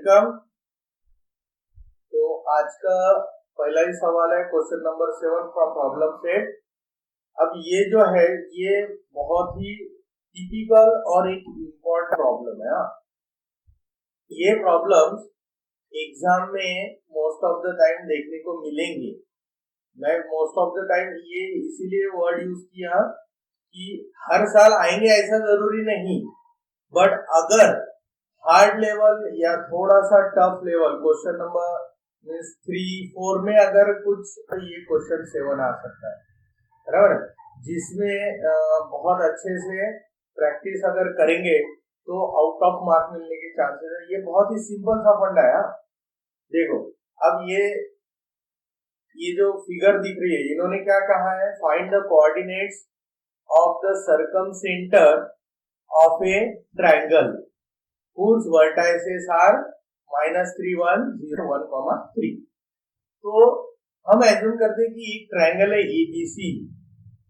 Welcome. तो आज का पहला ही सवाल है question number 7 from problem set. अब ये जो है ये बहुत ही टिपिकल और एक इम्पोर्टेंट प्रॉब्लम है। ये प्रॉब्लम्स एग्जाम में मोस्ट ऑफ द टाइम देखने को मिलेंगे। मैं मोस्ट ऑफ द टाइम ये इसीलिए वर्ड यूज किया कि हर साल आएंगे ऐसा जरूरी नहीं, बट अगर हार्ड लेवल या थोड़ा सा टफ लेवल क्वेश्चन नंबर 3-4 में अगर कुछ ये क्वेश्चन 7 आ सकता है, बराबर, जिसमें बहुत अच्छे से प्रैक्टिस अगर करेंगे तो आउट ऑफ मार्क मिलने के चांसेस है। ये बहुत ही सिंपल सा फंडा है। देखो अब ये जो फिगर दिख रही है, इन्होंने क्या कहा है, find the coordinates of the circumcentre of a triangle whose vertices are -3, 1, 0, 1, 3। तो हम एज्यूम करते हैं कि एक ट्रायंगल है ABC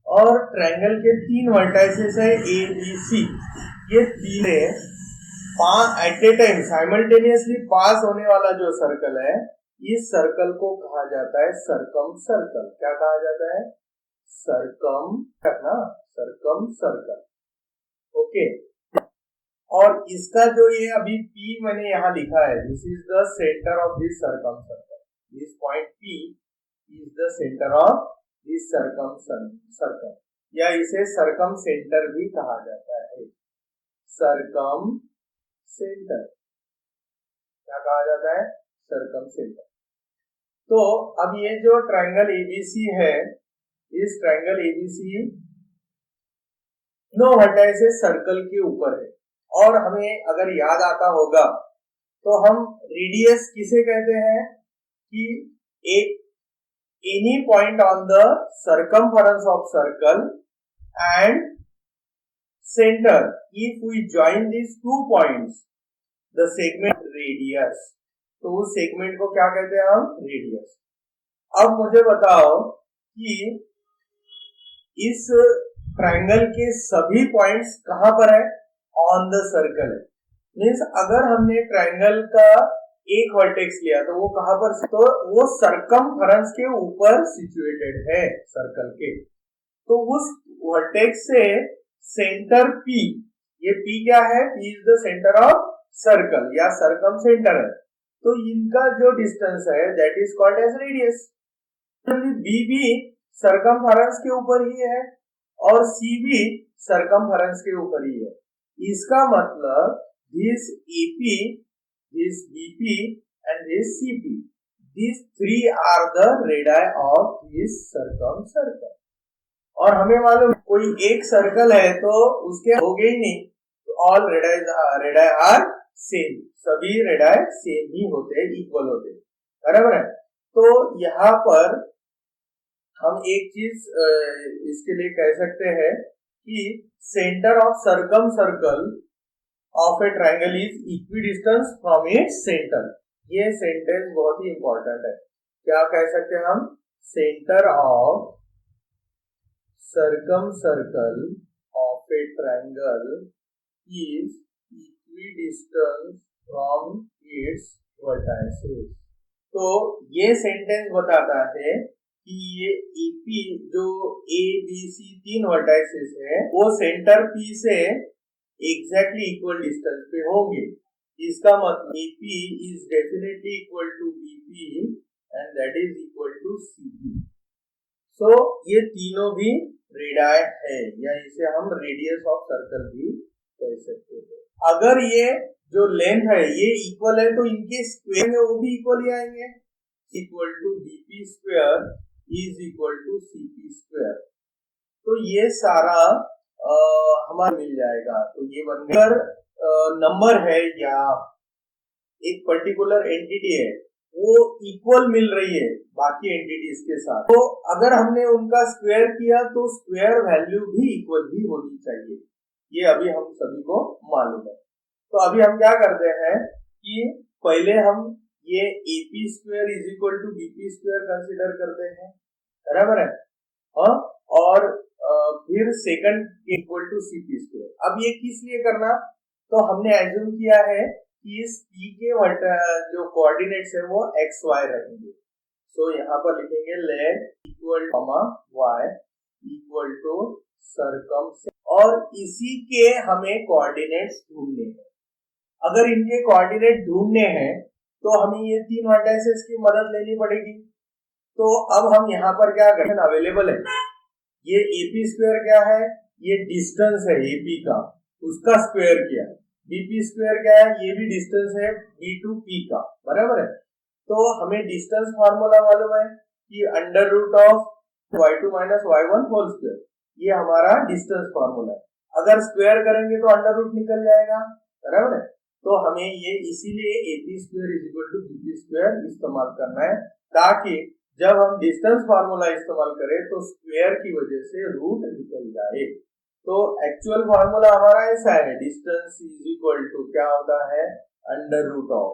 और ट्रायंगल के 3 वर्टाइसेस है ABC। ये तीन एट ए टाइम साइमल्टेनियसली पास होने वाला जो सर्कल है, इस सर्कल को कहा जाता है सर्कम सर्कल। क्या कहा जाता है? Circum circle. ओके, और इसका जो ये अभी P मैंने यहाँ लिखा है, this is the centre of this circum circle. This point P is the centre of this circum circle, या इसे सर्कम सेंटर भी कहा जाता है। सर्कम सेंटर क्या कहा जाता है? Circumcentre. तो अब ये जो ट्रायंगल ABC है, इस ट्रायंगल ABC नो वर्टाइसेस सर्कल के ऊपर है, और हमें अगर याद आता होगा तो हम रेडियस किसे कहते हैं कि any point on the circumference of circle and centre, if we join this 2 points the segment radius. तो उस सेगमेंट को क्या कहते हैं हम? रेडियस। अब मुझे बताओ कि इस ट्रायंगल के सभी पॉइंट्स कहां पर है? ऑन द सर्कल है। मीन्स अगर हमने ट्रायंगल का एक वर्टेक्स लिया तो वो कहां पर? तो वो सर्कमफरेंस के ऊपर सिचुएटेड है सर्कल के। तो उस वर्टेक्स से सेंटर P, ये P क्या है? P is the centre of circle या सर्कम सेंटर है। तो इनका जो डिस्टेंस है that is called as radius. B भी सर्कमफरेंस के ऊपर ही है और C भी सर्कमफरेंस के ऊपर ही है। इसका मतलब this AP, this BP and this CP, these 3 are the radii of this circumcircle। और हमें मालूम कोई एक सर्कल है तो उसके हो गए ही नहीं, तो ऑल रेडाई आर सेम, सभी रेडाई सेम ही होते हैं, इक्वल होते हैं, बराबर है। तो यहाँ पर हम एक चीज इसके लिए कह सकते हैं कि centre of circum circle of a triangle is equidistance from its centre. ये सेंटेंस बहुत ही इंपॉर्टेंट है। क्या कह सकते हैं हम? Centre of circum circle of a triangle is equidistance from its vertices. तो ये सेंटेंस बताता है कि ये EP जो ABC 3 वर्टाइसेस है वो सेंटर P से एग्जैक्टली इक्वल डिस्टेंस पे होंगे। इसका मतलब AP is definitely equal to BP and that is equal to CP। So ये तीनों भी रेडाई है, या इसे हम रेडियस ऑफ सर्कल भी कह सकते हैं। अगर ये जो लेंथ है ये इक्वल है तो इनके स्क्वायर में वो भी इक्वल ही आएंगे। Equal to BP square is equal to CP square. तो ये सारा हमारा मिल जाएगा। तो ये बनकर नंबर है या एक पर्टिकुलर एंटिटी है वो इक्वल मिल रही है बाकी एंटिटीज के साथ, तो अगर हमने उनका स्क्वायर किया तो स्क्वायर वैल्यू भी इक्वल ही होनी चाहिए। ये अभी हम सभी को मालूम है। तो अभी हम क्या करते हैं कि पहले हम ये AP square is equal to BP square consider करते हैं, बराबर है, और फिर second equal to CP square. अब ये किस लिए करना? तो हमने एज्यूम किया है कि इस P के जो कोऑर्डिनेट्स है वो एक्स वाई रहेंगे। सो यहाँ पर लिखेंगे let equal y equal to सर्कम, और इसी के हमें कोऑर्डिनेट्स ढूंढने हैं। अगर इनके कोऑर्डिनेट ढूंढने हैं तो हमें ये तीन वर्टाइसेस की मदद लेनी पड़ेगी। तो अब हम यहाँ पर क्या करें, अवेलेबल है ये AP स्क्वायर क्या है, ये डिस्टेंस है AP का, उसका स्क्वायर किया। BP स्क्वायर क्या है, ये भी डिस्टेंस है B टू P का, बराबर है। तो हमें डिस्टेंस फार्मूला मालूम है कि under root of y2 minus y1 whole square, ये हमारा डिस्टेंस फार्मूला है। अगर स्क्वायर करेंगे तो अंडर रूट निकल जाएगा, बराबर है। तो हमें ये इसीलिए AP square is equal to BP square इस्तेमाल करना है, ताकि जब हम डिस्टेंस फार्मूला इस्तेमाल करें तो स्क्वायर की वजह से रूट निकल जाए। तो एक्चुअल फार्मूला हमारा ऐसा है, डिस्टेंस इज इक्वल टू क्या होता है, under root of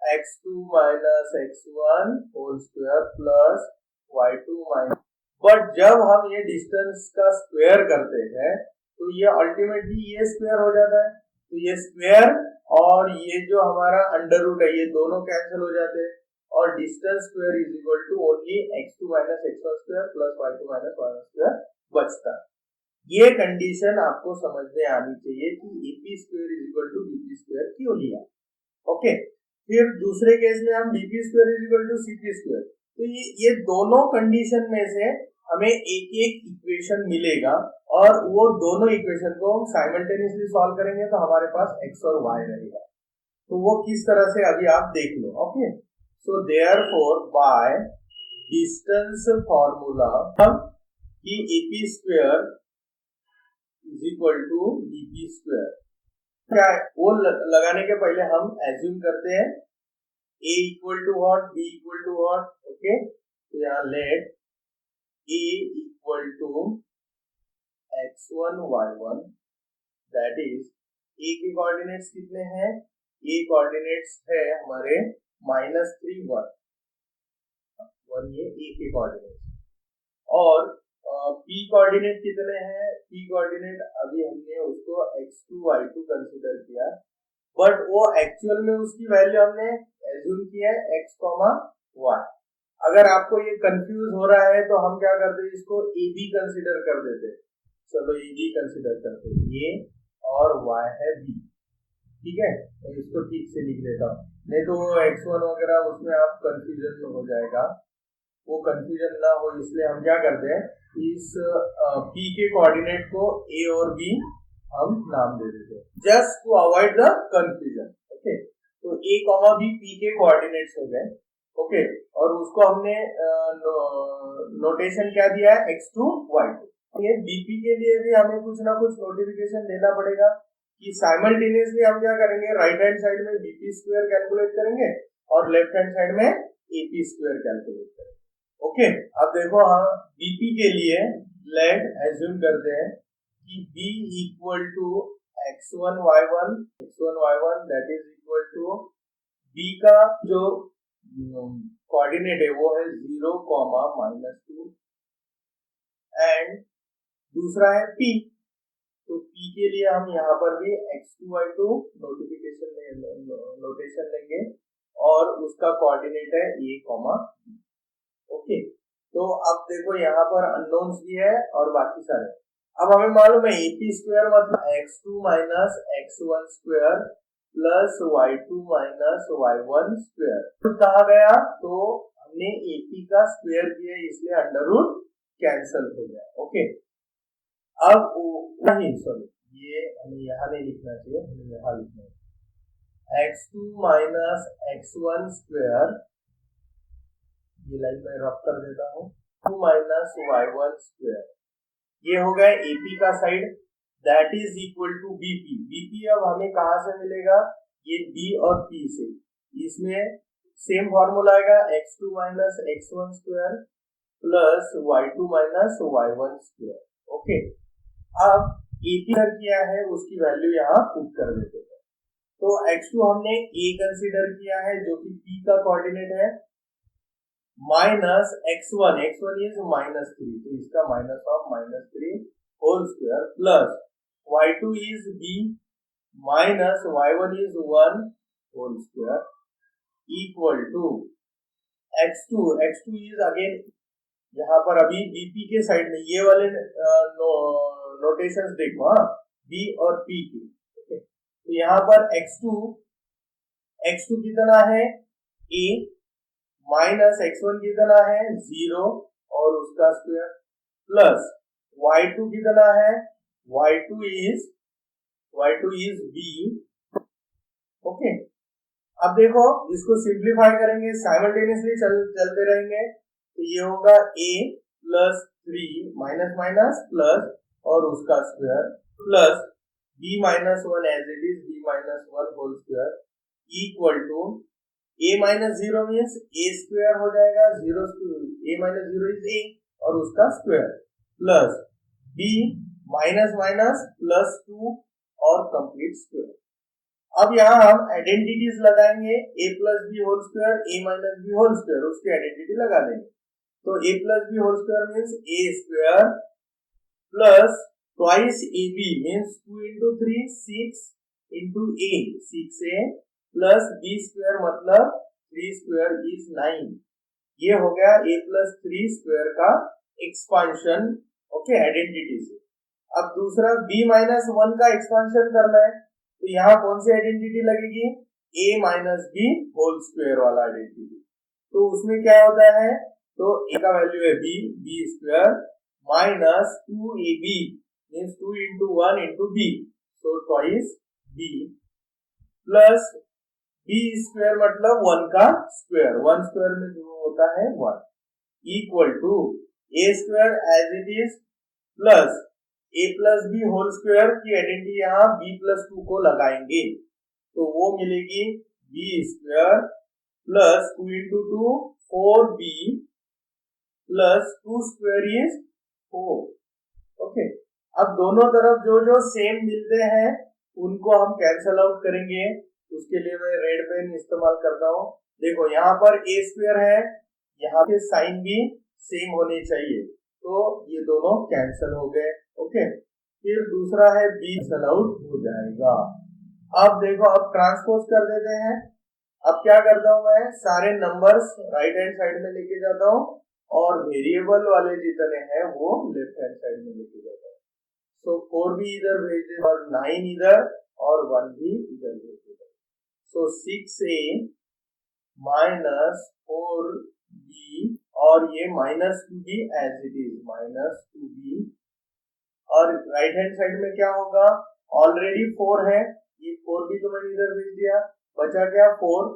x2 minus x1 whole square plus y2 minus, but जब हम ये डिस्टेंस का स्क्वायर करते हैं तो ये अल्टीमेटली ये स्क्वायर हो जाता है। तो ये स्क्वायर और ये जो हमारा अंडर रूट है ये दोनों कैंसिल हो जाते हैं, और distance square is equal to only x2 minus x1 square plus y2 minus y1 square बचता है। ये कंडीशन आपको समझ में आनी चाहिए कि AP square is equal to BP square क्यों लिया। ओके, फिर दूसरे केस में हम BP square is equal to CP square, तो ये दोनों कंडीशन में से हमें एक एक इक्वेशन मिलेगा, और वो दोनों इक्वेशन को हम साइमल्टेनियसली सॉल्व करेंगे तो हमारे पास x और y रहेगा। तो वो किस तरह से अभी आप देख लो। Okay, so therefore by distance formula हम कि AP square is equal to BP square क्या है वो लगाने के पहले हम एज्यूम करते हैं A equal to what, B equal to what। Okay, तो यहाँ let A equal to x1 y1, that is A के कोऑर्डिनेट्स कितने हैं, A कोऑर्डिनेट्स है हमारे -3 1 ये A के कोऑर्डिनेट, और P कोऑर्डिनेट कितने हैं, P कोऑर्डिनेट अभी हमने उसको x2 y2 कंसीडर किया, बट वो एक्चुअल में उसकी वैल्यू हमने एज्यूम किया है x, y। अगर आपको ये कंफ्यूज हो रहा है तो हम क्या करते हैं, इसको AB कंसीडर कर देते। चलो AB कंसीडर करते हैं, A और y है B, ठीक है। तो इसको ठीक से लिख देता हूँ, नहीं तो x1 वगैरह उसमें आप कंफ्यूजन हो जाएगा। वो कंफ्यूजन ना हो इसलिए हम क्या करते हैं, इस P के कोऑर्डिनेट को A और B हम नाम दे देते हैं, just to avoid the confusion. Okay, तो A, B P के कोऑर्डिनेट्स हो गए। ओके, और उसको हमने नोटेशन क्या दिया है, x2 y2। ये BP के लिए भी हमें कुछ ना कुछ नोटिफिकेशन देना पड़ेगा कि साइमल्टेनियसली हम क्या करेंगे, राइट हैंड साइड में BP स्क्वायर कैलकुलेट करेंगे और लेफ्ट हैंड साइड में AP स्क्वायर कैलकुलेट करेंगे। ओके, अब देखो हाँ BP के लिए लेट एज्यूम करते हैं कि B equal to x1 y1 that is equal to B का जो कोऑर्डिनेट है वो है 0, -2, एंड दूसरा है P। तो P के लिए हम यहाँ पर भी x2 y2 नोटेशन लेंगे और उसका कोऑर्डिनेट है A, B। ओके, तो अब देखो यहाँ पर अननोन्स भी है और बाकी सारे। अब हमें मालूम है AP स्क्वायर मतलब x2 minus x1 square plus y2 minus y1 square. तो कहा गया, तो हमने AP का स्क्वायर किया इसलिए अंडर रूट कैंसिल हो गया। ओके, अब नहीं सॉरी, ये हमें यहाँ नहीं लिखना चाहिए, हमें यहाँ लिखना है x2 माइनस x1 स्क्वायर, ये लाइन मैं रब कर देता हूँ, 2 माइनस y1 स्क्वायर। ये हो गया AP का side, that is equal to BP। BP अब हमें कहाँ से मिलेगा, ये B और P से। इसमें सेम फॉर्मूला आएगा x2 minus x1 square plus y2 minus y1 square. Okay, अब AP किया है उसकी वैल्यू यहाँ पुट कर देते हैं। तो x2 हमने A कंसीडर किया है जो कि P का कोऑर्डिनेट है, माइनस x1 इज -3, तो इसका minus of -3 whole square plus y2 is B minus y1 is 1 whole square equal to x2 is again यहाँ पर अभी बीपी के साइड में ये वाले नोटेशंस देखो, हाँ, बी और पी के, तो यहाँ पर x2 कितना है a माइनस x1 कितना है 0 और उसका स्क्वायर प्लस y2 कितना है y2 इज b। ओके, अब देखो इसको सिंप्लीफाई करेंगे, साइमल्टेनियसली चलते रहेंगे, तो ये होगा a plus 3 minus minus plus और उसका square plus b minus 1 as it is b minus 1 whole square equal to a minus 0 means a square हो जाएगा, a माइनस 0 इज a और उसका square plus b minus minus plus 2 और complete square. अब यहाँ हम आइडेंटिटीज लगाएंगे, a plus B whole square a minus B whole square, उसकी आइडेंटिटी लगा देंगे, तो a plus B whole square means a square plus twice ab मीन्स 2 into 3 6 into a 6a plus b square मतलब 3 स्क्वायर इज 9। ये हो गया a plus 3 square का एक्सपांशन, ओके, आइडेंटिटी से। अब दूसरा b माइनस 1 का एक्सपांशन करना है, तो यहाँ कौन सी आइडेंटिटी लगेगी, a minus B whole square वाला आइडेंटिटी। तो उसमें क्या होता है, तो a का वैल्यू है b square minus 2ab means 2 into 1 into b, so twice b plus b square मतलब 1 का स्क्वायर, 1 स्क्वायर में जो होता है 1 equal to a square as it is plus a plus B whole square की identity यहाँ b plus 2 को लगाएंगे, तो वो मिलेगी b square plus 2 into 2 4b plus 2 square is 4। Okay, अब दोनों तरफ जो जो सेम मिलते हैं उनको हम कैंसल आउट करेंगे, उसके लिए मैं रेड पेन इस्तेमाल करता हूँ। देखो यहाँ पर a स्क्वायर है, यहाँ के साइन भी सेम होने चाहिए, तो ये दोनों कैंसल हो गए। ओके, फिर दूसरा है b कैंसल आउट हो जाएगा। अब देखो, अब ट्रांसपोज कर देते हैं। अब क्या करता हूँ, मैं सारे नंबर्स राइट हैंड साइड में लेके जाता हूँ और वेरिएबल वाले जितने हैं वो लेफ्ट हैंड साइड में लेके जाता हूँ। सो 4 भी इधर भेज दे और 9 इधर और 1 भी इधर भेज देगा। सो 6a माइनस 4b और ये minus 2b as it is minus 2b, और राइट हैंड साइड में क्या होगा, ऑलरेडी 4 है, ये 4 भी तो मैंने इधर भेज दिया, बचा क्या 4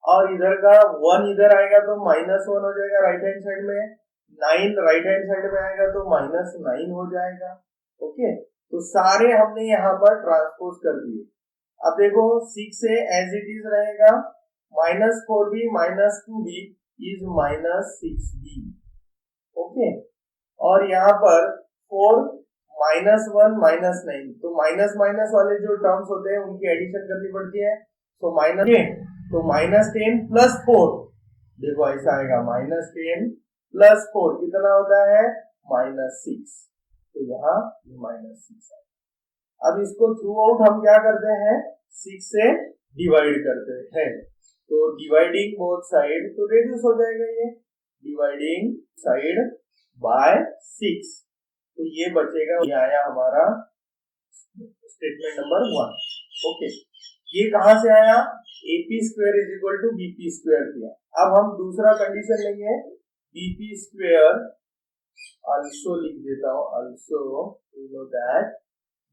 और इधर का 1 इधर आएगा तो माइनस 1 हो जाएगा राइट हैंड साइड में, 9 राइट हैंड साइड में आएगा तो माइनस 9 हो जाएगा। ओके, तो सारे हमने यहाँ पर ट्रांसपोज कर दिए। अब देखो 6a एज इट इज रहेगा, minus 4b minus 2b is minus 6b। Okay, और यहाँ पर 4 माइनस 1 माइनस 9, तो माइनस माइनस वाले जो टर्म्स होते हैं उनकी एडिशन करनी पड़ती है, तो माइनस 10, तो माइनस 10 प्लस 4, देखो ऐसा आएगा माइनस 10 प्लस 4 कितना होता है माइनस 6, तो यहाँ माइनस 6 आएगा। अब इसको थ्रू आउट हम क्या करते हैं, 6 से डिवाइड करते हैं, तो डिवाइडिंग बोथ साइड, तो रेड्यूस हो जाएगा ये डिवाइडिंग साइड बाय 6, तो ये बचेगा, ये आया हमारा स्टेटमेंट नंबर 1। ओके, ये कहां से आया, AP square is equal to BP square किया। अब हम दूसरा कंडीशन लेंगे, BP स्क्वायर also लिख देता हूं, also you know that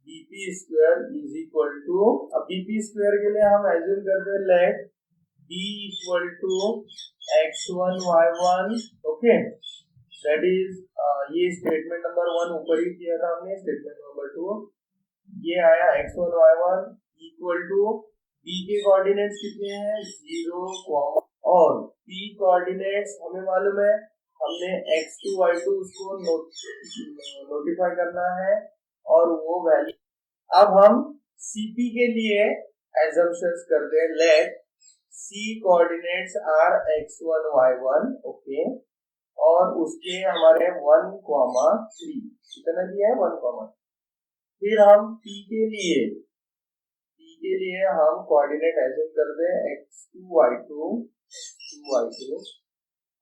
BP square is equal to, अब BP स्क्वायर के लिए हम एज्यूम करते हैं let B equal to x1 y1, okay, that is ये स्टेटमेंट नंबर 1 ऊपर ही किया था हमने, स्टेटमेंट नंबर 2 ये आया x1 y1 equal to b के कोऑर्डिनेट्स कितने हैं 0, और p कोऑर्डिनेट्स हमें मालूम है, हमने x2 y2 उसको नोटिफाई करना है और वो वैल्यू। अब हम cp के लिए एजम्पशंस करते हैं, let c coordinates are x1 y1, okay, और उसके हमारे 1,3 कितना दिया है 1, फिर हम p के लिए इसके लिए हम कोऑर्डिनेट एज्यूम कर दें x2 y2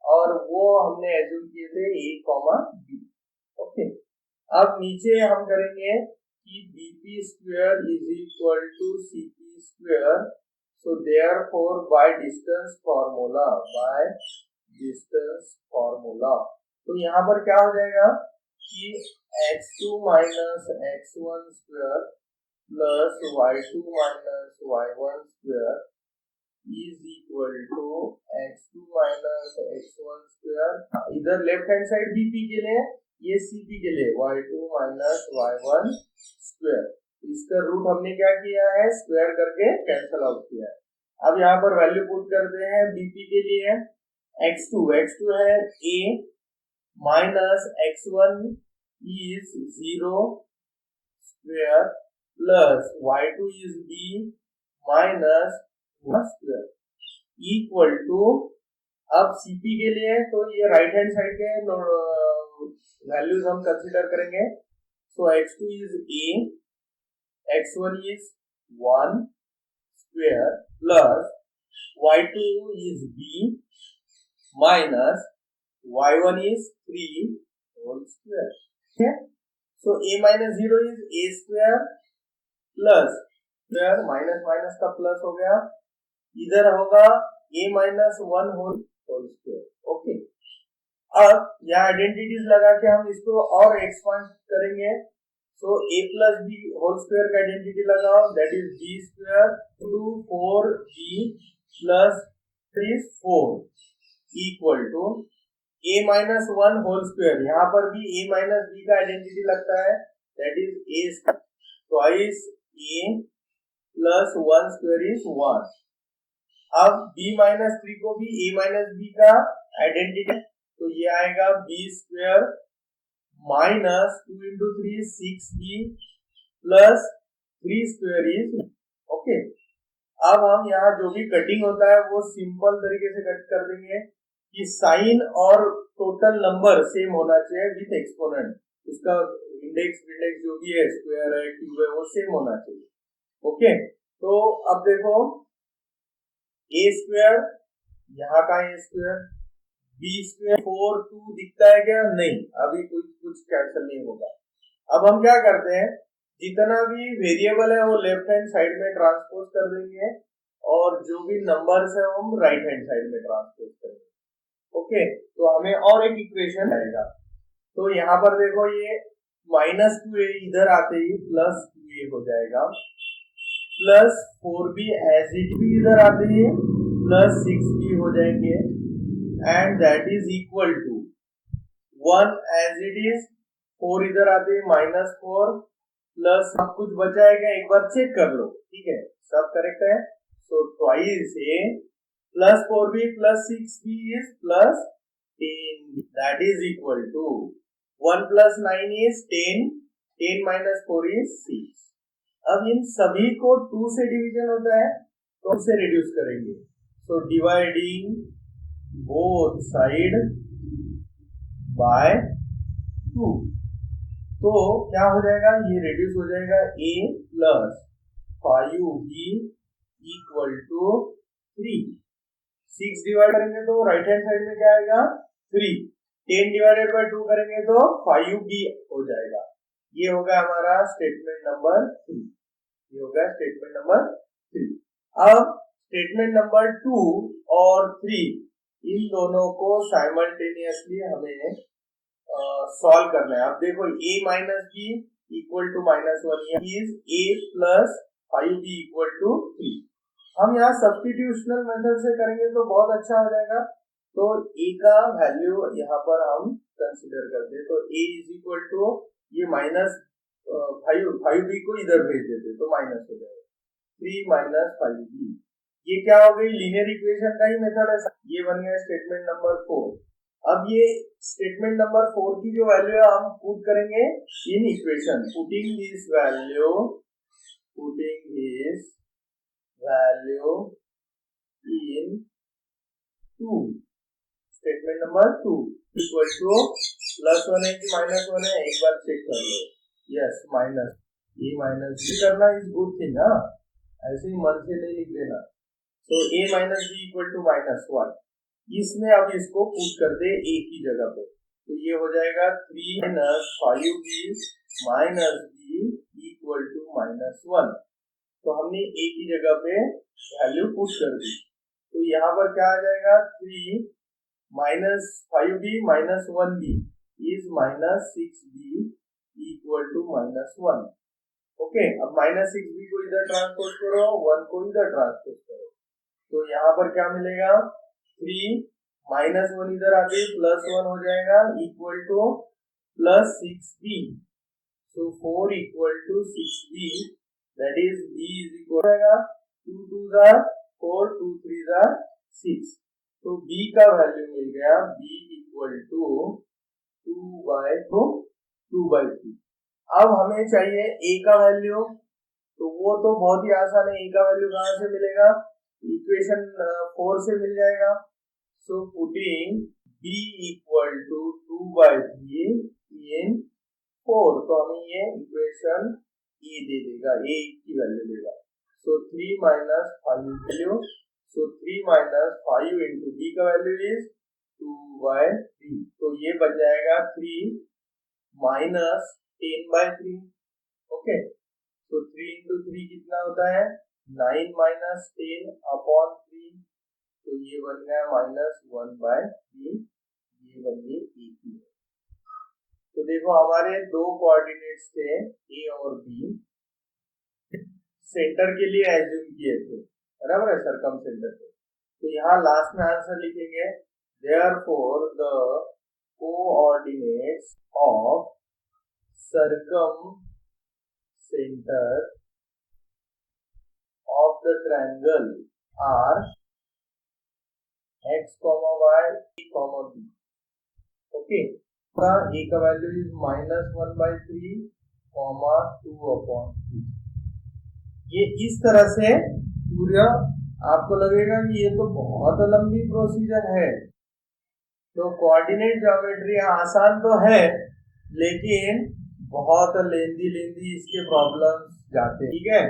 और वो हमने एज्यूम किए थे a, b। ओके, अब नीचे हम करेंगे कि bp square is equal to cp square, so therefore by distance formula, तो यहाँ पर क्या हो जाएगा कि x2 minus x1 square plus y2 minus y1 square is equal to x2 minus x1 square, इधर लेफ्ट हैंड साइड bp के लिए, ये cp के लिए y2 माइनस y1 स्क्वायर। इसका रूट हमने क्या किया है, स्क्वायर करके कैंसल आउट किया है। अब यहाँ पर वैल्यू पुट करते हैं bp के लिए, x2 है a minus x1 is 0 square plus y2 is b minus 1 square equal to, अब cp के लिए तो ये राइट हैंड साइड के वैल्यूज हम कंसीडर करेंगे। सो x2 is a, x1 is 1 square plus y2 is b minus y1 is 3 whole square। ठीक है, so a minus 0 is a square plus square minus minus का प्लस हो गया, इधर होगा a minus 1 whole square। Okay, अब यहाँ identities लगा के हम इसको और एक्सपांड करेंगे। सो a plus b होल स्क्वायर का आइडेंटिटी लगाओ, that is b square to 4b plus 4 equal to a minus 1 whole square, यहाँ पर भी a minus b का आइडेंटिटी लगता है, that is a twice a plus 1 square is 1। अब b minus 3 को भी a minus b का आइडेंटिटी, तो ये आएगा b square minus 2 into 3 6b plus 3 square is. Okay, अब हम यहाँ जो भी कटिंग होता है वो सिंपल तरीके से कट कर देंगे कि साइन और टोटल नंबर सेम होना चाहिए विथ एक्सपोनेंट, उसका इंडेक्स विंडेक्स जो भी है, स्क्वायर है क्यूब है, वो सेम होना चाहिए। ओके, तो अब देखो a स्क्वायर, यहाँ का a स्क्वायर, b स्क्वायर 4 2 दिखता है क्या, नहीं, अभी कुछ कैंसिल नहीं होगा। अब हम क्या करते हैं, जितना भी वेरिएबल है वो लेफ्ट हैंड साइड में ट्रांसपोज कर देंगे और जो भी नंबर्स है वो हम राइट हैंड साइड में ट्रांसपोज करेंगे। ओके, तो हमें और एक इक्वेशन आएगा। तो यहाँ पर देखो ये माइनस 2a इधर आते ही प्लस 2a हो जाएगा, प्लस 4b एज इट भी इधर आते ही प्लस 6b हो जाएंगे, and that is equal to 1 as it is, 4 इधर आते ही माइनस 4 प्लस सब कुछ बचा है क्या, एक बार चेक कर लो। ठीक है, सब करेक्ट है। So twice a plus 4b plus 6b is plus 10, that is equal to 1 plus 9 is 10, 10 minus 4 is 6। अब इन सभी को 2 से डिवीजन होता है तो उसे रिड्यूस करेंगे। So dividing both side by 2, तो क्या हो जाएगा, ये रिड्यूस हो जाएगा a plus 5b equal to 3। 6 divide करेंगे तो राइट हैंड साइड में क्या आएगा 3, 10 डिवाइडेड बाय 2 करेंगे तो 5b हो जाएगा। ये होगा हमारा स्टेटमेंट नंबर 3, ये होगा स्टेटमेंट नंबर 3। अब स्टेटमेंट नंबर 2 और 3 इन दोनों को साइमल्टेनियसली हमें सॉल्व करना है। अब देखो a minus b equal to -1 is a plus 5b equal to 3। हम यहाँ सब्स्टिट्यूशनल मेथड से करेंगे तो बहुत अच्छा हो जाएगा। तो a का वैल्यू यहाँ पर हम कंसीडर करते हैं, तो a इज इक्वल टू ये -5b को इधर भेज देते तो माइनस हो जाएगा 3 माइनस 5b। ये क्या हो गई, लीनियर इक्वेशन का ही मेथड है। ये बन गया स्टेटमेंट नंबर 4। अब ये स्टेटमेंट नंबर 4 की जो वैल्यू है हम पुट करेंगे in equation, putting this value in 2, statement number 2 equal to +1 है कि -1 है, एक बार चेक कर लो। यस, माइनस, ये माइनस भी करना इज गुड थिंग। ऐसे ही मन से नहीं लिख देना। तो a minus B equal to -1, इसमें अब इसको पुट कर दे a की जगह पे, तो ये हो जाएगा 3 minus 5b minus b equal to -1। तो हमने a की जगह पे वैल्यू पुट कर दी, तो यहाँ पर क्या आ जाएगा 3 minus 5b minus 1b is -6b equal to -1। Okay, अब -6b को इधर ट्रांसपोज करो, 1 को इधर ट्रांसपोज करो, तो यहाँ पर क्या मिलेगा 3 -1 इधर आके +1 हो जाएगा equal to +6b। So 4 equal to 6b, that is b is equal to 2 2s are 4, 2 3s are 6। तो b का वैल्यू मिल गया b इक्वल टू 2/3। अब हमें चाहिए a का वैल्यू, तो वो तो बहुत ही आसान है, a का वैल्यू कहाँ से मिलेगा, इक्वेशन 4 से मिल जाएगा। So putting b equal to 2/3 in 4, तो हमें ये इक्वेशन ए दे देगा, ए की वैल्यू देगा। सो 3 माइनस 5 वैल्यू, सो 3 माइनस 5 इंटू बी का वैल्यू इज 2/3, तो ये बन जाएगा 3 माइनस 10/3। ओके, तो 3 इंटू 3 कितना होता है 9 माइनस 10 अपॉन 3, तो ये बन गया -1/3, ये बन गई ए की। तो देखो हमारे दो कोऑर्डिनेट्स थे ए और बी, सेंटर के लिए एज्यूम किए थे, बराबर है, सरकम सेंटर पे। तो यहाँ लास्ट में आंसर लिखेंगे therefore the coordinates of circumcentre of the triangle are x, y, b। Okay, A का वैल्यू इज -1/3, 2/3। ये इस तरह से पूरा आपको लगेगा कि ये तो बहुत लंबी प्रोसीजर है। तो कोऑर्डिनेट ज्योमेट्री आसान तो है, लेकिन बहुत लेंदी इसके प्रॉब्लम्स जाते हैं, ठीक है।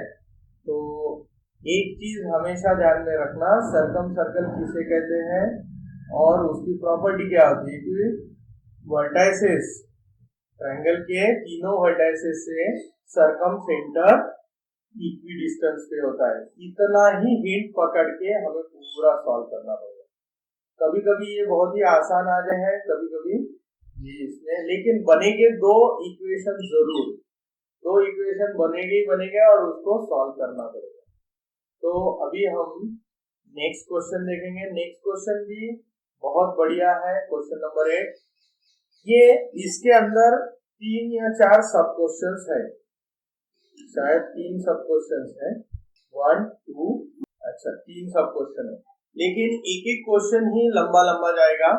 तो एक चीज हमेशा ध्यान में रखना, सरकम सर्कल किसे कहते हैं और उसकी प्रॉपर्टी क्या होती है कि वर्टाइसेस, ट्रायंगल के तीनों वर्टाइसेस से सरकम सेंटर इक्वी डिस्टेंस पे होता है। इतना ही हिंट पकड़ के हमें पूरा सॉल्व करना पड़ेगा। कभी कभी ये बहुत ही आसान आ जाए है, कभी कभी ये इसमें, लेकिन बनेंगे दो इक्वेशन जरूर, दो इक्वेशन बनेंगे और उसको सॉल्व करना पड़ेगा। तो अभी हम नेक्स्ट क्वेश्चन देखेंगे। नेक्स्ट क्वेश्चन भी बहुत बढ़िया है, क्वेश्चन नंबर 8। ये इसके अंदर 3 या 4 सब क्वेश्चंस है, शायद 3 सब क्वेश्चंस है, 1 2, अच्छा 3 सब क्वेश्चन है, लेकिन एक एक क्वेश्चन ही लंबा जाएगा।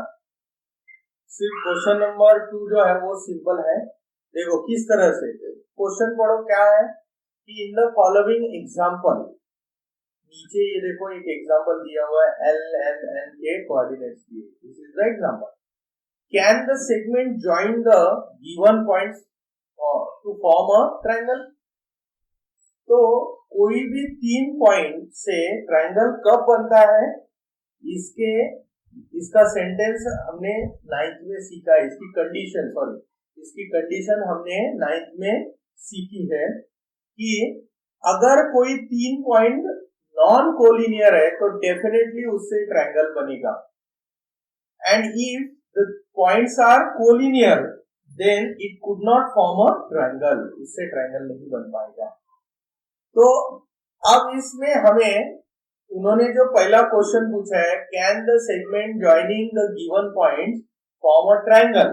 सिर्फ क्वेश्चन नंबर 2 जो है वो सिंपल है। देखो किस तरह से क्वेश्चन पढ़ो, क्या है कि इन द फॉलोइंग एग्जांपल, नीचे ये देखो एक एग्जांपल दिया हुआ है, एल एम एन के कोऑर्डिनेट्स दिए, this is the example. Can the segment join the given points to form a triangle. तो कोई भी 3 पॉइंट से ट्रायंगल कब बनता है, इसका सेंटेंस हमने 9th में सीखा है, इसकी कंडीशन हमने 9th में सीखी है कि अगर कोई 3 पॉइंट नॉन कोलिनियर है तो डेफिनेटली उससे ट्रायंगल बनेगा, and if the points are collinear then it could not form a triangle, उससे ट्रायंगल नहीं बन पाएगा। तो अब इसमें हमें उन्होंने जो पहला क्वेश्चन पूछा है, can the segment joining the given point form a triangle,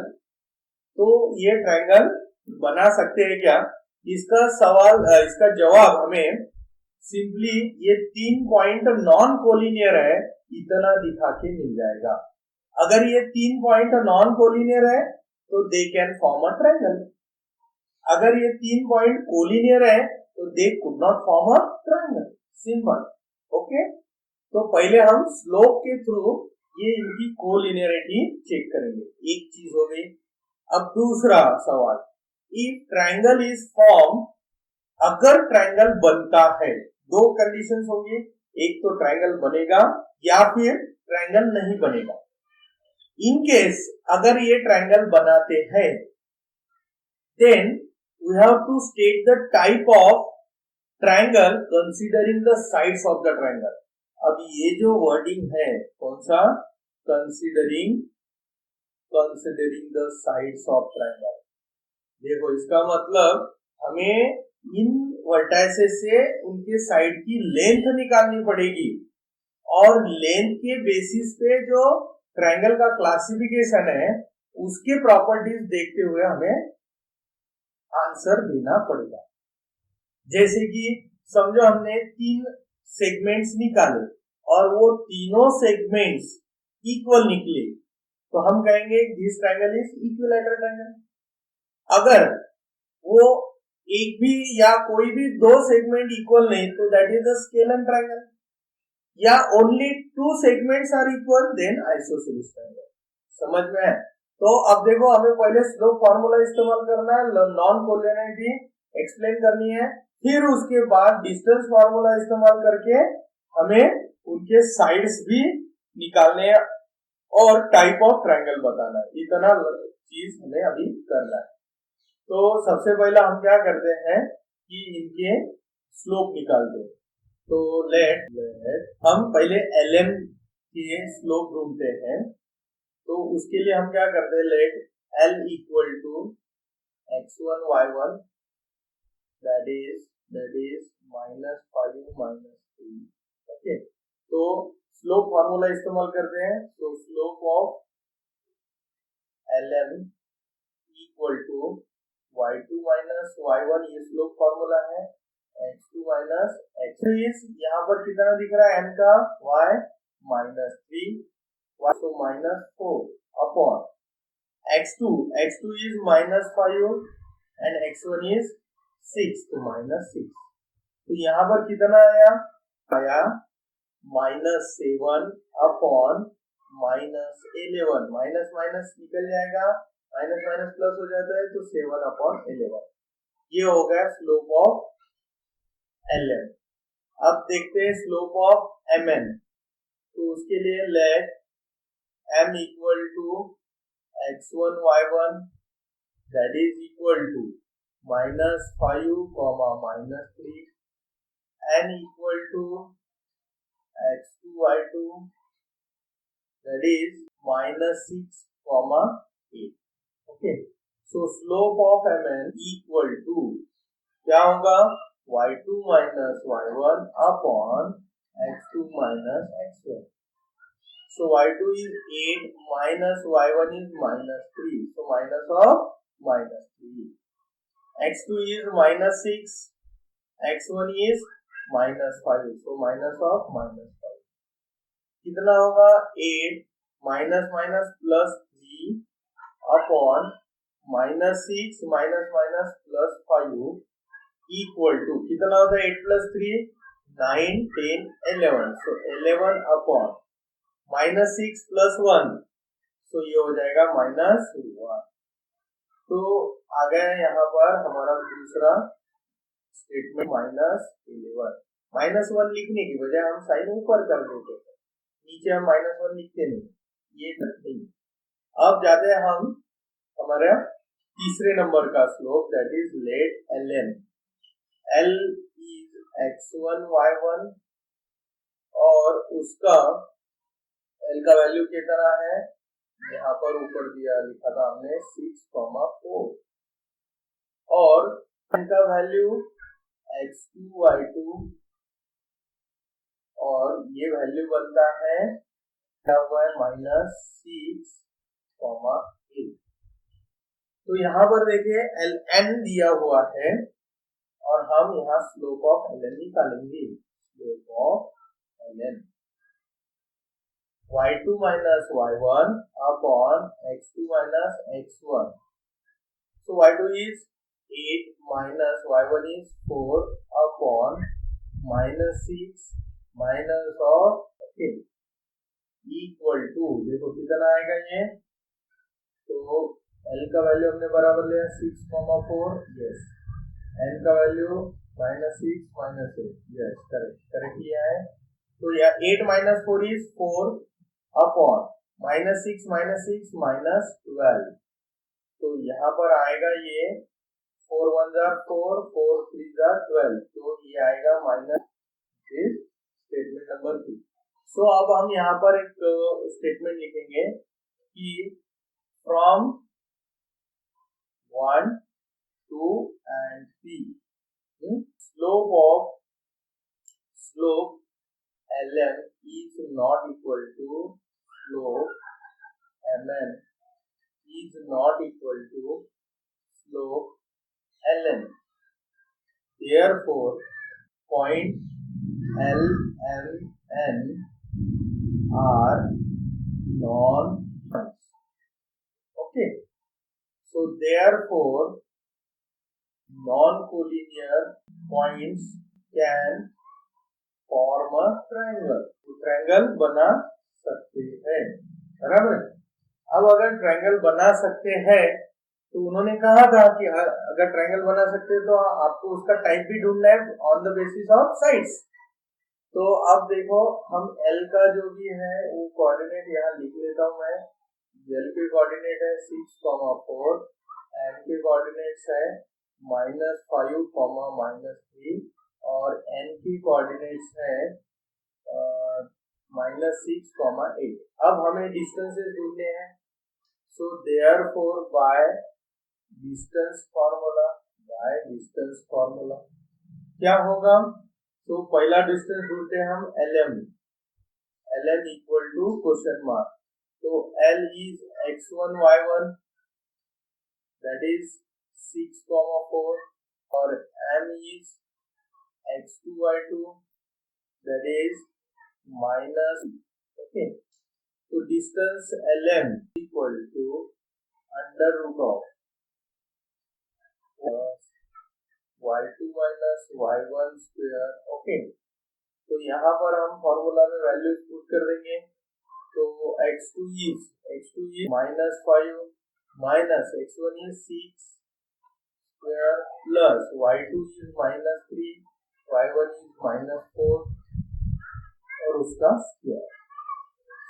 तो ये ट्रायंगल बना सकते हैं क्या? इसका जवाब हमें सिंपली ये 3 पॉइंट नॉन कोलिनियर है इतना दिखा के मिल जाएगा। अगर ये 3 पॉइंट नॉन कोलिनियर है तो they can form a triangle, अगर ये 3 पॉइंट कोलिनियर है तो they could not form a triangle, simple. Okay, तो पहले हम स्लोप के थ्रू ये इनकी कोलिनियरिटी चेक करेंगे, एक चीज हो गई। अब दूसरा सवाल, इफ ट्रायंगल इज फॉर्म, अगर ट्रायंगल बनता है, दो कंडीशंस होंगी, एक तो ट्रायंगल बनेगा या फिर ट्रायंगल नहीं बनेगा। इन केस अगर ये ट्रायंगल बनाते हैं, then we have to state the type of triangle considering the sides of the triangle। अब ये जो वर्डिंग है कौन सा, considering the sides of triangle। देखो इसका मतलब हमें इन वर्टाइसेस से उनके साइड की लेंथ निकालनी पड़ेगी, और लेंथ के बेसिस पे जो ट्रायंगल का क्लासिफिकेशन है उसके प्रॉपर्टीज देखते हुए हमें आंसर देना पड़ेगा। जैसे कि समझो हमने 3 सेगमेंट्स निकाले और वो तीनों सेगमेंट्स इक्वल निकले, तो हम कहेंगे this triangle is equilateral triangle. अगर वो एक भी या कोई भी 2 सेगमेंट इक्वल नहीं तो that is the scalene triangle, या only 2 segments are equal then isosceles triangle. समझ में है? तो अब देखो हमें पहले स्लोप फार्मूला इस्तेमाल करना है, नॉन कोलिनियरिटी एक्सप्लेन करनी है, फिर उसके बाद डिस्टेंस फार्मूला इस्तेमाल करके हमें उनके साइड्स भी निकालने हैं और टाइप ऑफ ट्रायंगल बताना है। इतना चीज हमें अभी करना है। तो सबसे पहला हम क्या करते हैं कि इनके स्लोप निकालते हैं। तो लेट हम पहले lm के स्लोप ढूंढते हैं। तो उसके लिए हम क्या करते हैं, let l equal to x1 y1 that is -5 -3। Okay, तो स्लोप फार्मूला इस्तेमाल करते हैं। तो slope of lm equal to y2 minus y1, ये स्लोप फार्मूला है, x2 माइनस x3 इज यहाँ पर कितना दिख रहा है m का y -3 y तो -4 upon x2 is -5 and x1 is 6 तो -6। तो यहाँ पर कितना आया -7 अपॉन -11, माइनस माइनस निकल जाएगा, माइनस माइनस प्लस हो जाता है तो 7 अपॉन 11। ये हो गया स्लोप ऑफ lm। अब देखते हैं स्लोप ऑफ mn। तो उसके लिए let m equal to x1 y1 that is equal to -5 -3 n equal to x2 y2 that is -6 8। Okay, so slope of mn equal to क्या होगा, y2 minus y1 upon x2 minus x1। So y2 is 8 minus y1 is -3, so minus of -3। x2 is -6, x1 is -5, so minus of -5। कितना होगा 8 minus minus plus 3 upon -6 minus minus plus 5 equal to कितना होता है 8 plus 3 9 10 11, so 11 upon -6 plus 1, so ये हो जाएगा -1। तो आ गया यहाँ पर हमारा दूसरा स्टेटमेंट -11। -1 लिखने की बजाय हम साइन ऊपर कर देते हैं, नीचे हम -1 लिखते नहीं, ये नहीं। अब जाते हैं हम हमारे तीसरे नंबर का slope, that is let ln। l is x1 y1 और उसका l का वैल्यू कितना है, यहाँ पर ऊपर दिया लिखा था हमने 6,4, और इनका वैल्यू x2 y2 और ये वैल्यू बनता है क्या हुआ है -6,8। तो यहाँ पर देखिए ln दिया हुआ है और हम यहाँ स्लोप ऑफ ln निकालेंगे। Slope of ln y2 minus y1 upon x2 minus x1। So y2 is 8 minus y1 is 4 upon -6 minus of 8 equal to, देखो कितना आएगा ये, तो L का वैल्यू हमने बराबर लिया 6,4, यस, N का वैल्यू -6 -8, यस करेक्ट किया है। तो यह 8 - 4 इज 4 अपॉन -6 -6 -12, तो यहाँ पर आएगा ये 4 1 जार 4 4 3 जार 12, तो ये आएगा माइनस स्टेटमेंट नंबर 2। सो अब हम यहाँ पर एक स्टेटमेंट लिखेंगे कि from 1 2 and 3 slope ln is not equal to slope mn is not equal to slope ln. Therefore, point L, M, N are non-points. Okay. So therefore, non-collinear points can form a triangle. तो triangle बना सकते हैं, बराबर है। अब अगर triangle बना सकते हैं तो उन्होंने कहा था कि अगर ट्रायंगल बना सकते हैं तो आपको उसका टाइप भी ढूंढना है on the basis of sides. तो अब देखो हम L का जो भी है वो कोऑर्डिनेट यहाँ लिख लेता हूँ मैं। L के कोऑर्डिनेट है 6, 4, M के कोऑर्डिनेट्स है -5, -3 और N की कोऑर्डिनेट्स है -6, 8। अब हमें डिस्टेंसेस ढूंढने हैं। So therefore by distance formula क्या होगा? तो पहला डिस्टेंस ढूंढते हैं हम lm equal to question mark. तो L is x1 y1 that is 6, 4 और M is x2 y2 that is minus. Okay, तो distance lm equal to under root of y2 minus y1 square. Okay, तो यहाँ पर हम formula में values put कर देंगे। तो x2 is -5 minus x1 is 6 square plus y2 is -3 y1 is -4 और उसका स्क्वायर।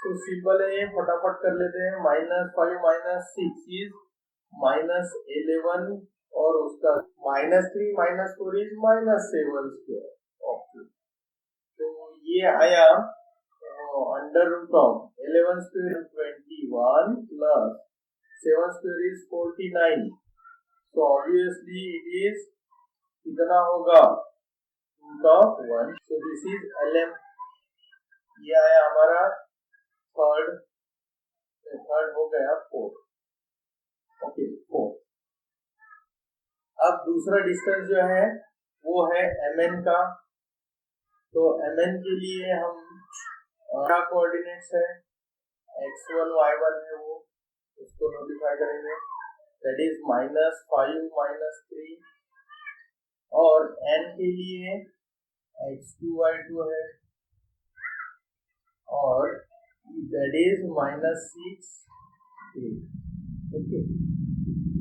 तो सिंपल है, ये फटाफट कर लेते हैं। -5 - 6 is -11 और उसका -3 - 4 इज -7 स्क्वायर। ओके, तो ये आया under root of 11 square 21 plus 7 square is 49। तो ऑब्वियसली इट इज कितना होगा? Root of 1। So this is lm। ये आया हमारा थर्ड हो गया 4। ओके, 4। अब दूसरा डिस्टेंस जो है वो है mn का। तो mn के लिए हम क्या कोऑर्डिनेट्स है x1 y1 है, वो उसको नोटिफाई करेंगे दैट इज -5 - 3 और n के लिए x2 y2 है और दैट इज -6 8। ओके,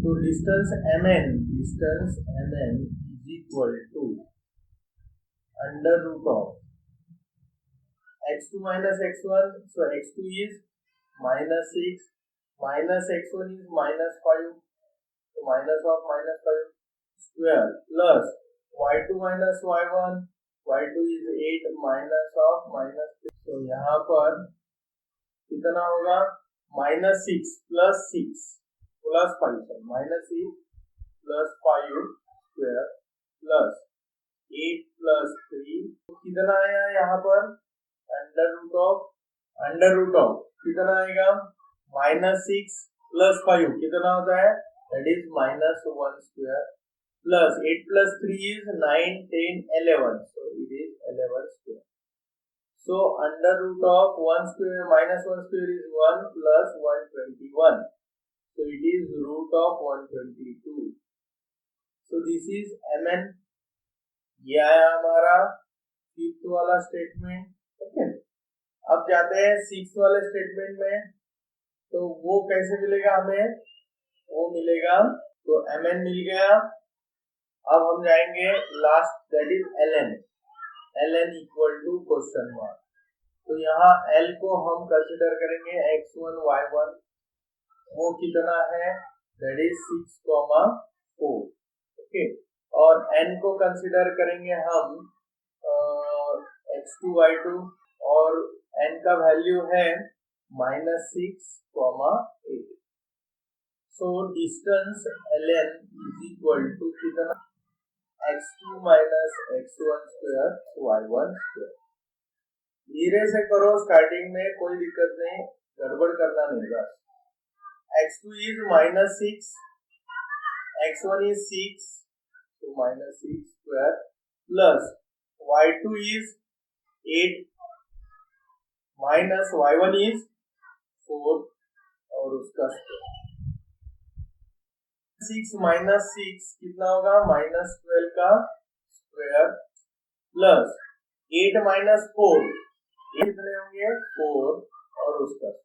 तो distance mn is equal to under root of x2 minus x1, so x2 is -6 minus x1 is -5, so minus of -5 square plus y2 minus y1, y2 is 8 minus of -3, तो यहाँ पर कितना होगा? -6 plus 6 plus 5 -6 plus 5 square plus 8 plus 3 कितना आया यहाँ पर? Under root of कितना आएगा? -6 प्लस 5 कितना होता है? That is -1 square plus 8 plus 3 is 9 10 11, so it is 11 square. So under root of 1 square minus 1 square is 1 plus 121. So it is root of 122. So this is mn। ये आया हमारा fifth वाला statement. Okay, अब जाते हैं sixth वाले statement में। तो वो कैसे मिलेगा हमें? वो मिलेगा, तो mn मिल गया। अब हम जाएंगे last that is ln, ln equal to question mark. तो यहाँ L को हम कंसिडर करेंगे x1 y1, वो कितना है, दैट इज 6,4, ओके। और n को कंसिडर करेंगे हम x2 y2, और n का वैल्यू है -6,8। So distance ln is equal to कितना, x2 minus x1 square y1 square. धीरे से करो, स्टार्टिंग में कोई दिक्कत नहीं, गड़बड़ करना नहीं बस। x2 इज -6, x1 इज 6, तो -6 square plus y2 is 8 minus y1 is 4 और उसका स्क्वायर। 6 माइनस 6 कितना होगा, -12 का स्क्वायर प्लस 8 माइनस 4, कितने होंगे 4 और उसका square.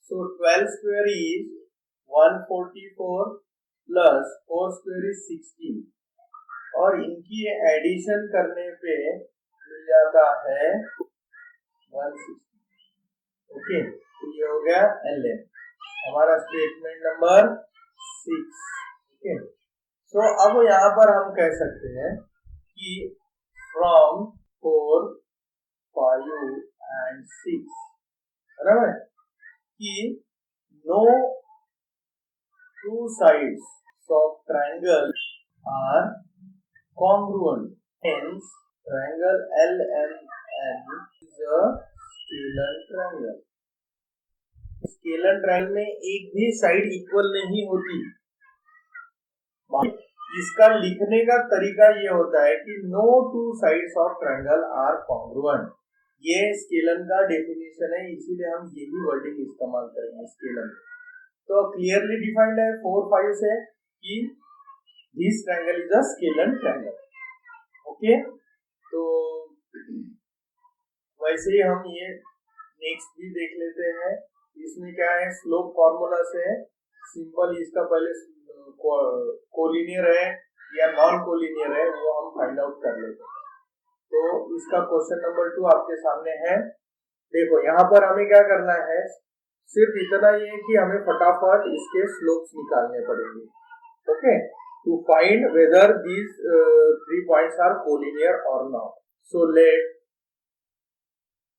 So 12 square is 144 plus 4 square is 16, और इनकी एडिशन करने पे मिल जाता है 160, ओके। तो ये हो गया ln, हमारा स्टेटमेंट नंबर 6, ओके। सो अब यहाँ पर हम कह सकते हैं कि फ्रॉम 4, 5 एंड 6, बराबर, कि no two sides of triangle are congruent, hence triangle LMN is a scalar triangle। Scalar triangle में एक भी साइड इक्वल नहीं होती। इसका लिखने का तरीका ये होता है कि no two sides of triangle are congruent. ये स्केलर का डेफिनेशन है, इसीलिए हम यही वर्डिंग इस्तेमाल करेंगे स्केलर। तो क्लियरली डिफाइंड है 4, 5 से कि this triangle is a scalar triangle, okay. तो वैसे ही हम ये नेक्स्ट भी देख लेते हैं। इसमें क्या है, स्लोप फॉर्मूला से सिंपल, इसका पहले कोलिनियर है या नॉन कोलिनियर है वो हम फाइंड आउट कर लेते हैं। तो इसका क्वेश्चन नंबर 2 आपके सामने है। देखो यहाँ पर हमें क्या करना है, सिर्फ इतना ही है कि हमें फटाफट इसके स्लोप्स निकालने पड़ेंगे, okay, to find whether these 3 points are collinear और नॉट। So let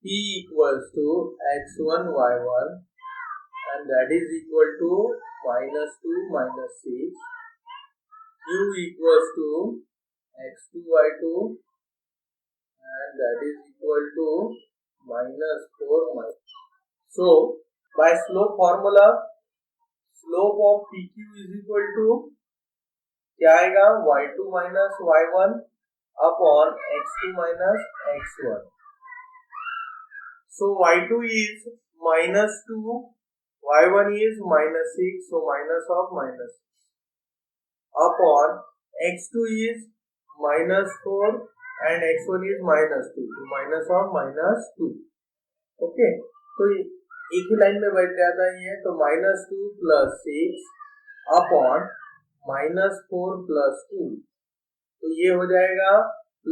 P equals to x1 y1 and that is equal to -2 -6, Q equals to x2 y2 and that is equal to -4 So by slope formula, slope of PQ is equal to क्या आएगा, y2 minus y1 upon x2 minus x1। So y2 is -2, y1 is -6, so minus of -6 upon x2 is -4 and x1 is -2, so minus of -2, okay. तो एक ही line में बैठ जाता है ये, तो -2 plus 6 upon -4 plus 2, तो ये हो जाएगा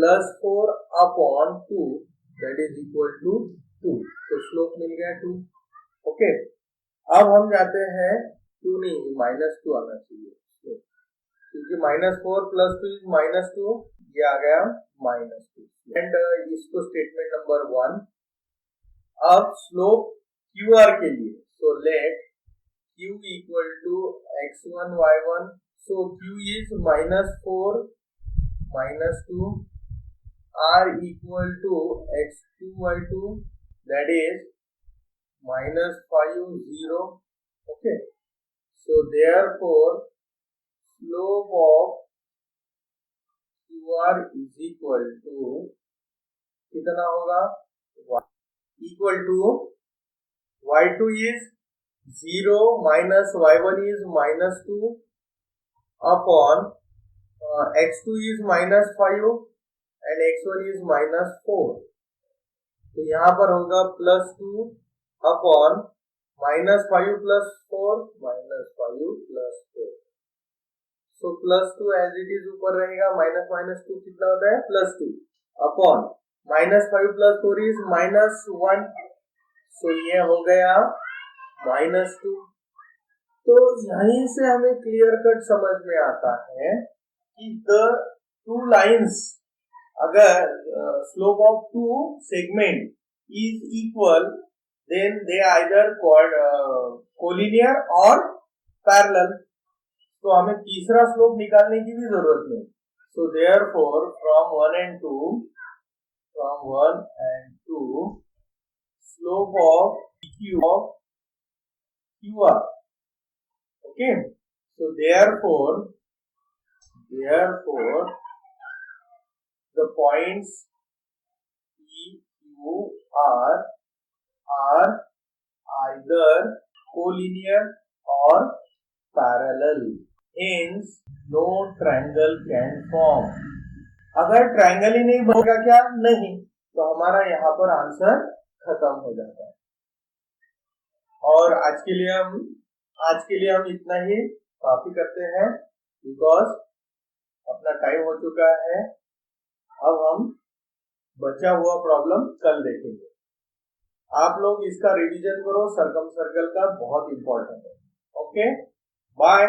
+4 upon 2 that is equal to 2। तो स्लोप मिल गया 2, ओके। अब हम जाते हैं 2 नहीं, -2 आना चाहिए, क्योंकि -4 plus 2 is -2, ये आ गया -2। एंड इसको स्टेटमेंट नंबर 1। अब स्लोप QR के लिए, so let Q equal to x1 y1, so Q is -4 -2, R equal to x2 y2, that is -5 0, okay। So therefore slope of QR is equal to कितना होगा, equal to y2 is 0 minus y1 is -2 upon x2 is -5 and x1 is -4। तो यहाँ पर होगा +2 upon -5 + 4 -5 + 4। So +2 as it is ऊपर रहेगा, -2 कितना होता है +2 अपॉन -5 + 4 इज -1, सो ये हो गया -2। तो यहीं से हमें क्लियर कट समझ में आता है कि द टू लाइंस, अगर slope of two segment is equal, then they either collinear और पैरेलल। तो हमें तीसरा स्लोप निकालने की भी जरूरत नहीं। So therefore from 1 and 2 slope of PQ of QR, okay, so therefore the points PQR are either collinear or parallel, hence no triangle can form। अगर ट्रायंगल ही नहीं बनेगा क्या, नहीं, तो हमारा यहाँ पर आंसर खत्म हो जाता है। और आज के लिए हम इतना ही काफी करते हैं, बिकॉज अपना टाइम हो चुका है। अब हम बचा हुआ प्रॉब्लम कल देखेंगे। आप लोग इसका रिवीजन करो, सर्कम सर्कल का बहुत इंपॉर्टेंट है। Okay, bye.